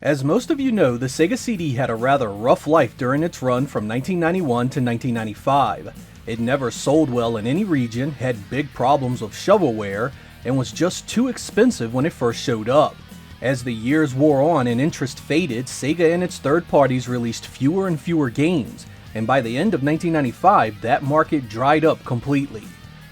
As most of you know, the Sega CD had a rather rough life during its run from 1991 to 1995. It never sold well in any region, had big problems with shovelware, and was just too expensive when it first showed up. As the years wore on and interest faded, Sega and its third parties released fewer and fewer games, and by the end of 1995, that market dried up completely.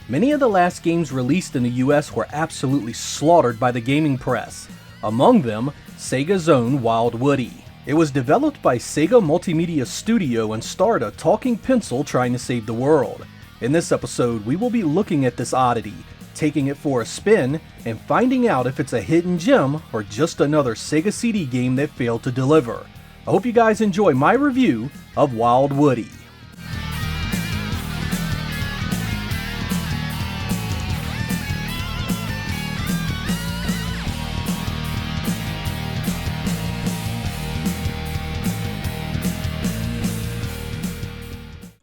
Many of the last games released in the US were absolutely slaughtered by the gaming press. Among them, Sega's own Wild Woody. It was developed by Sega Multimedia Studio and starred a talking pencil trying to save the world. In this episode, we will be looking at this oddity, taking it for a spin, and finding out if it's a hidden gem or just another Sega CD game that failed to deliver. I hope you guys enjoy my review of Wild Woody.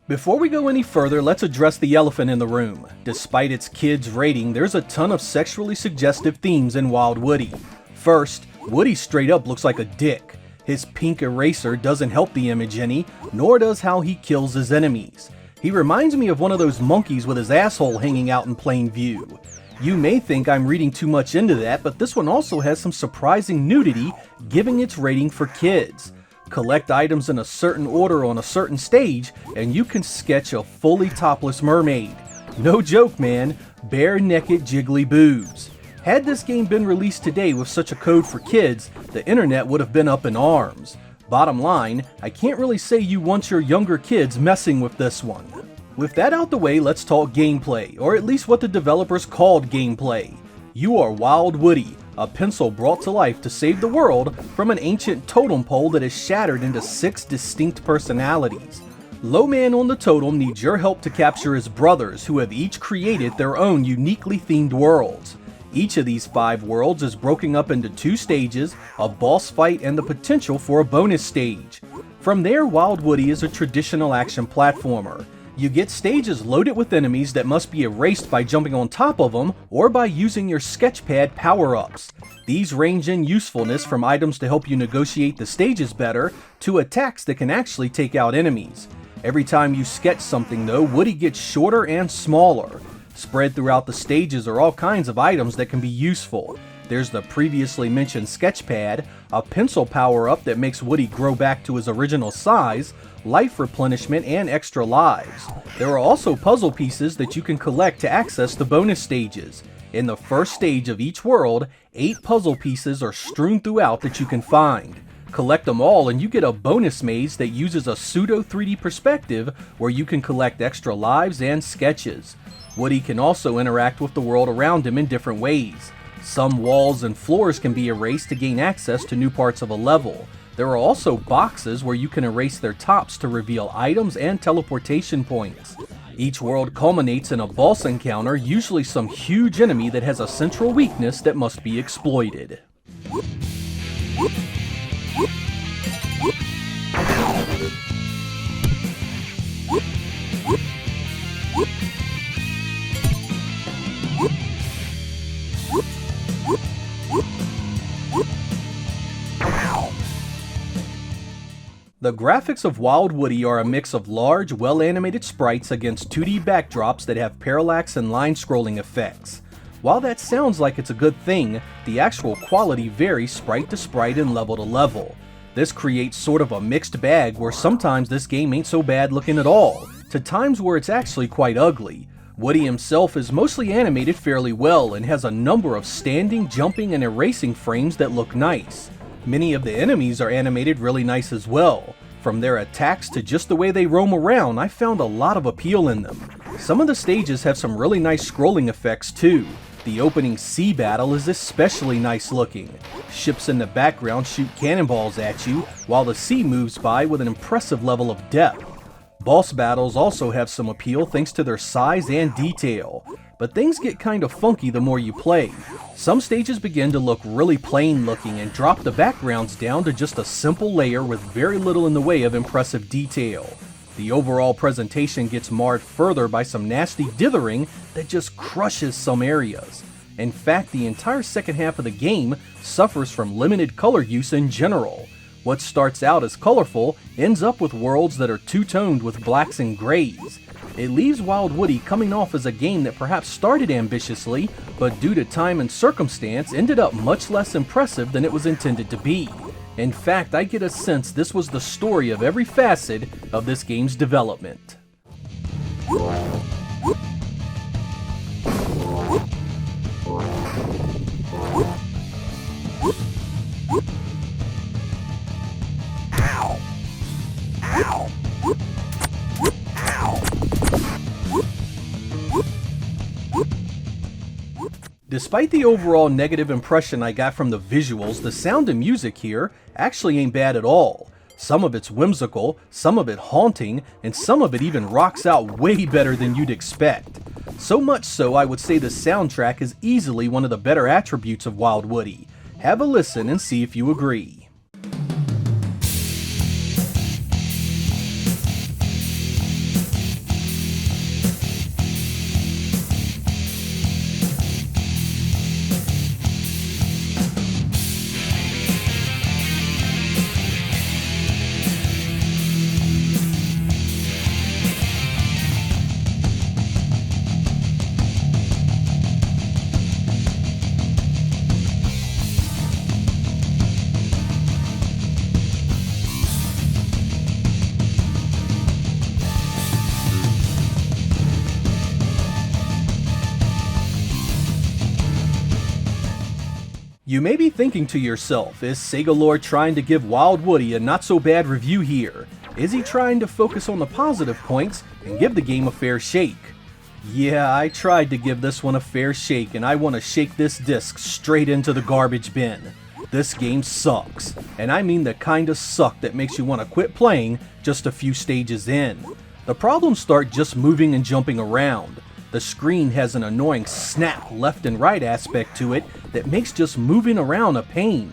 Before we go any further, let's address the elephant in the room. Despite its kids' rating, there's a ton of sexually suggestive themes in Wild Woody. First, Woody straight up looks like a dick. His pink eraser doesn't help the image any, nor does how he kills his enemies. He reminds me of one of those monkeys with his asshole hanging out in plain view. You may think I'm reading too much into that, but this one also has some surprising nudity, giving its rating for kids. Collect items in a certain order on a certain stage, and you can sketch a fully topless mermaid. No joke, man, bare naked jiggly boobs. Had this game been released today with such a code for kids, the internet would have been up in arms. Bottom line, I can't really say you want your younger kids messing with this one. With that out the way, let's talk gameplay, or at least what the developers called gameplay. You are Wild Woody, a pencil brought to life to save the world from an ancient totem pole that is shattered into 6 distinct personalities. Low Man on the totem needs your help to capture his brothers, who have each created their own uniquely themed worlds. Each of these 5 worlds is broken up into 2 stages, a boss fight, and the potential for a bonus stage. From there, Wild Woody is a traditional action platformer. You get stages loaded with enemies that must be erased by jumping on top of them or by using your sketchpad power-ups. These range in usefulness from items to help you negotiate the stages better to attacks that can actually take out enemies. Every time you sketch something though, Woody gets shorter and smaller. Spread throughout the stages are all kinds of items that can be useful. There's the previously mentioned sketchpad, a pencil power-up that makes Woody grow back to his original size, life replenishment, and extra lives. There are also puzzle pieces that you can collect to access the bonus stages. In the first stage of each world, 8 puzzle pieces are strewn throughout that you can find. Collect them all and you get a bonus maze that uses a pseudo 3D perspective where you can collect extra lives and sketches. Woody can also interact with the world around him in different ways. Some walls and floors can be erased to gain access to new parts of a level. There are also boxes where you can erase their tops to reveal items and teleportation points. Each world culminates in a boss encounter, usually some huge enemy that has a central weakness that must be exploited. The graphics of Wild Woody are a mix of large, well-animated sprites against 2D backdrops that have parallax and line scrolling effects. While that sounds like it's a good thing, the actual quality varies sprite to sprite and level to level. This creates sort of a mixed bag where sometimes this game ain't so bad looking at all, to times where it's actually quite ugly. Woody himself is mostly animated fairly well and has a number of standing, jumping, and erasing frames that look nice. Many of the enemies are animated really nice as well. From their attacks to just the way they roam around, I found a lot of appeal in them. Some of the stages have some really nice scrolling effects too. The opening sea battle is especially nice looking. Ships in the background shoot cannonballs at you, while the sea moves by with an impressive level of depth. Boss battles also have some appeal thanks to their size and detail. But things get kind of funky the more you play. Some stages begin to look really plain looking and drop the backgrounds down to just a simple layer with very little in the way of impressive detail. The overall presentation gets marred further by some nasty dithering that just crushes some areas. In fact, the entire second half of the game suffers from limited color use in general. What starts out as colorful ends up with worlds that are two-toned with blacks and grays. It leaves Wild Woody coming off as a game that perhaps started ambitiously, but due to time and circumstance ended up much less impressive than it was intended to be. In fact, I get a sense this was the story of every facet of this game's development. Despite the overall negative impression I got from the visuals, the sound and music here actually ain't bad at all. Some of it's whimsical, some of it haunting, and some of it even rocks out way better than you'd expect. So much so I would say the soundtrack is easily one of the better attributes of Wild Woody. Have a listen and see if you agree. You may be thinking to yourself, is Sega Lord trying to give Wild Woody a not-so-bad review here? Is he trying to focus on the positive points and give the game a fair shake? Yeah, I tried to give this one a fair shake, and I want to shake this disc straight into the garbage bin. This game sucks, and I mean the kind of suck that makes you want to quit playing just a few stages in. The problems start just moving and jumping around. The screen has an annoying snap left and right aspect to it that makes just moving around a pain.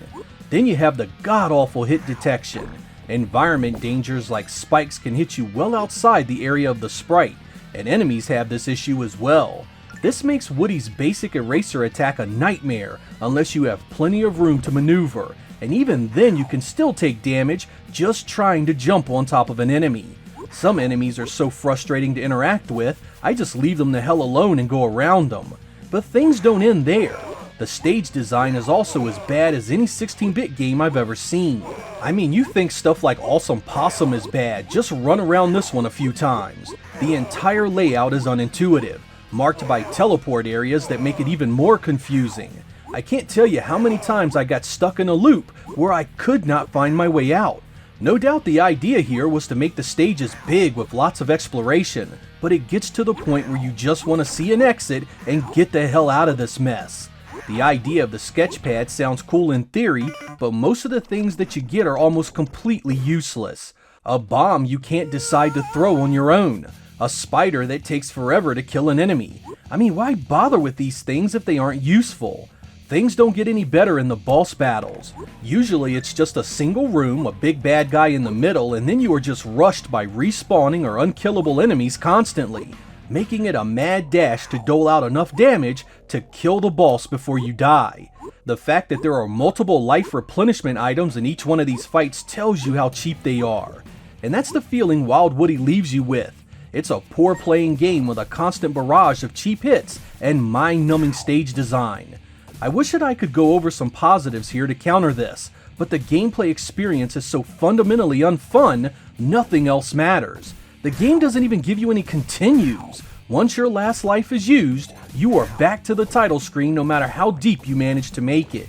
Then you have the god-awful hit detection. Environment dangers like spikes can hit you well outside the area of the sprite, and enemies have this issue as well. This makes Woody's basic eraser attack a nightmare unless you have plenty of room to maneuver, and even then you can still take damage just trying to jump on top of an enemy. Some enemies are so frustrating to interact with, I just leave them the hell alone and go around them. But things don't end there. The stage design is also as bad as any 16-bit game I've ever seen. I mean, you think stuff like Awesome Possum is bad, just run around this one a few times. The entire layout is unintuitive, marked by teleport areas that make it even more confusing. I can't tell you how many times I got stuck in a loop where I could not find my way out. No doubt the idea here was to make the stages big with lots of exploration, but it gets to the point where you just want to see an exit and get the hell out of this mess. The idea of the sketchpad sounds cool in theory, but most of the things that you get are almost completely useless. A bomb you can't decide to throw on your own. A spider that takes forever to kill an enemy. I mean, why bother with these things if they aren't useful? Things don't get any better in the boss battles. Usually it's just a single room, a big bad guy in the middle, and then you are just rushed by respawning or unkillable enemies constantly, making it a mad dash to dole out enough damage to kill the boss before you die. The fact that there are multiple life replenishment items in each one of these fights tells you how cheap they are. And that's the feeling Wild Woody leaves you with. It's a poor playing game with a constant barrage of cheap hits and mind-numbing stage design. I wish that I could go over some positives here to counter this, but the gameplay experience is so fundamentally unfun, nothing else matters. The game doesn't even give you any continues. Once your last life is used, you are back to the title screen no matter how deep you manage to make it.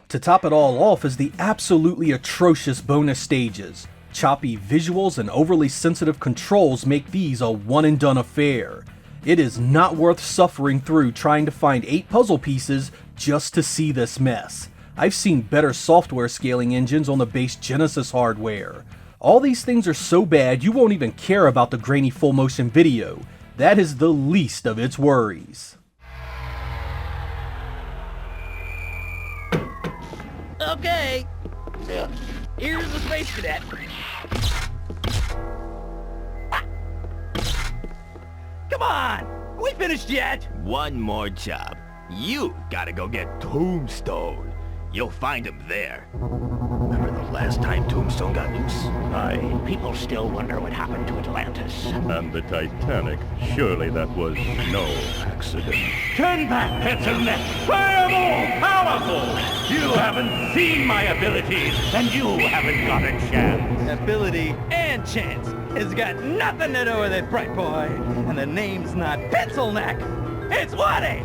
To top it all off is the absolutely atrocious bonus stages. Choppy visuals and overly sensitive controls make these a one-and-done affair. It is not worth suffering through trying to find 8 puzzle pieces just to see this mess. I've seen better software scaling engines on the base Genesis hardware. All these things are so bad you won't even care about the grainy full motion video. That is the least of its worries. Okay, here's the Space Cadet. Come on, are we finished yet? One more job. You gotta go get Tombstone. You'll find him there. Remember the last time Tombstone got loose? Aye, people still wonder what happened to Atlantis. And the Titanic. Surely that was no accident. Turn back, Pencil Neck! I am all powerful! You haven't seen my abilities, and you haven't got a chance. Ability and chance has got nothing to do with it, Bright Boy. And the name's not Pencil Neck. It's Woody!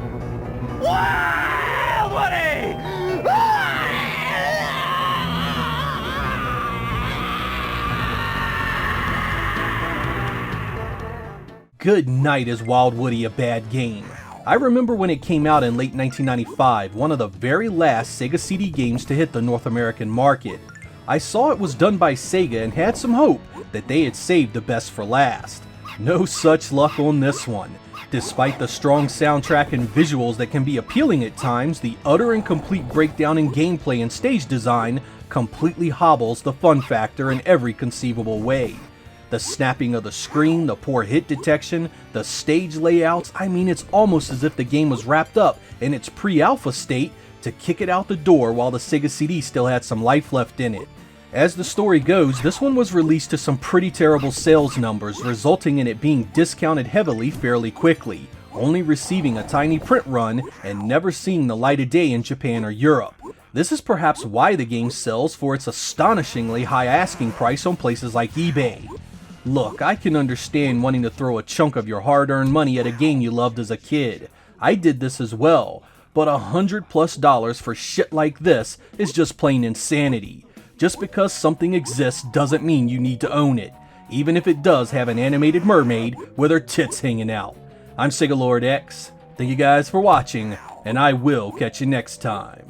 Wild Woody! Good night, is Wild Woody a bad game? I remember when it came out in late 1995, one of the very last Sega CD games to hit the North American market. I saw it was done by Sega and had some hope that they had saved the best for last. No such luck on this one. Despite the strong soundtrack and visuals that can be appealing at times, the utter and complete breakdown in gameplay and stage design completely hobbles the fun factor in every conceivable way. The snapping of the screen, the poor hit detection, the stage layouts, I mean, it's almost as if the game was wrapped up in its pre-alpha state to kick it out the door while the Sega CD still had some life left in it. As the story goes, this one was released to some pretty terrible sales numbers, resulting in it being discounted heavily fairly quickly, only receiving a tiny print run and never seeing the light of day in Japan or Europe. This is perhaps why the game sells for its astonishingly high asking price on places like eBay. Look, I can understand wanting to throw a chunk of your hard-earned money at a game you loved as a kid. I did this as well, but $100+ for shit like this is just plain insanity. Just because something exists doesn't mean you need to own it, even if it does have an animated mermaid with her tits hanging out. I'm Sega Lord X. Thank you guys for watching, and I will catch you next time.